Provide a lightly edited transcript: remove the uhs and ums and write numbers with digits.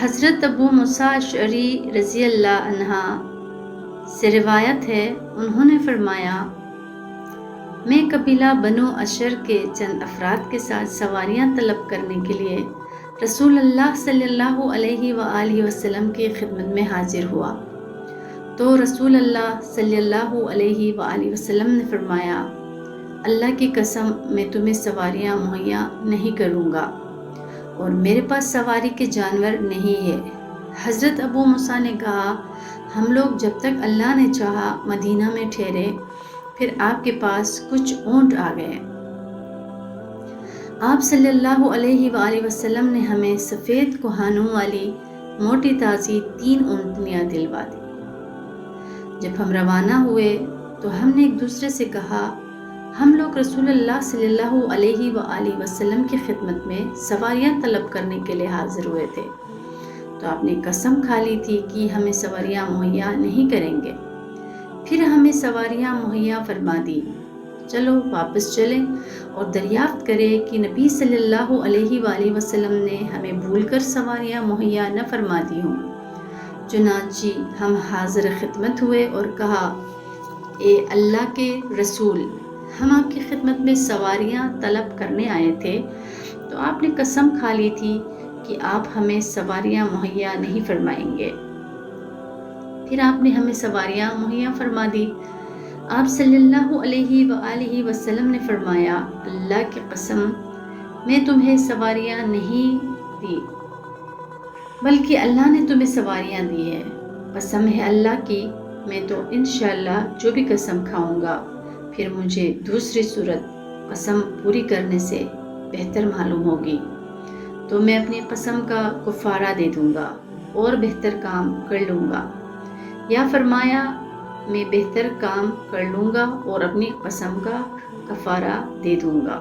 حضرت ابو موسیٰ اشعری رضی اللہ عنہ سے روایت ہے، انہوں نے فرمایا، میں قبیلہ بنو اشر کے چند افراد کے ساتھ سواریاں طلب کرنے کے لیے رسول اللہ صلی اللہ علیہ وآلہ وسلم کی خدمت میں حاضر ہوا تو رسول اللہ صلی اللہ علیہ وآلہ وسلم نے فرمایا، اللہ کی قسم میں تمہیں سواریاں مہیا نہیں کروں گا اور میرے پاس سواری کے جانور نہیں ہے۔ حضرت ابو موسیٰ نے کہا، ہم لوگ جب تک اللہ نے چاہا مدینہ میں ٹھہرے، پھر آپ کے پاس کچھ اونٹ آ گئے۔ آپ صلی اللہ علیہ وآلہ وسلم نے ہمیں سفید کوہانوں والی موٹی تازی 3 اونٹنیاں دلوا دی۔ جب ہم روانہ ہوئے تو ہم نے ایک دوسرے سے کہا، ہم لوگ رسول اللہ صلی اللہ علیہ وآلہ وسلم کی خدمت میں سواریاں طلب کرنے کے لیے حاضر ہوئے تھے، تو آپ نے قسم کھا لی تھی کہ ہمیں سواریاں مہیا نہیں کریں گے۔ پھر ہمیں سواریاں مہیا فرما دی۔ چلو واپس چلیں اور دریافت کریں کہ نبی صلی اللہ علیہ وآلہ وسلم نے ہمیں بھول کر سواریاں مہیا نہ فرما دی ہوں۔ چنانچہ ہم حاضر خدمت ہوئے اور کہا، اے اللہ کے رسول، ہم آپ کی خدمت میں سواریاں طلب کرنے آئے تھے، تو آپ نے قسم کھا لی تھی کہ آپ ہمیں سواریاں مہیا نہیں فرمائیں گے۔ پھر آپ نے ہمیں سواریاں مہیا فرما دی۔ آپ صلی اللہ علیہ وآلہ وسلم نے فرمایا، اللہ کی قسم میں تمہیں سواریاں نہیں دی بلکہ اللہ نے تمہیں سواریاں دی ہے۔ قسم ہے اللہ کی، میں تو انشاءاللہ جو بھی قسم کھاؤں گا پھر مجھے دوسری صورت قسم پوری کرنے سے بہتر معلوم ہوگی تو میں اپنی قسم کا کفارہ دے دوں گا اور بہتر کام کر لوں گا، یا فرمایا میں بہتر کام کر لوں گا اور اپنی قسم کا کفارہ دے دوں گا۔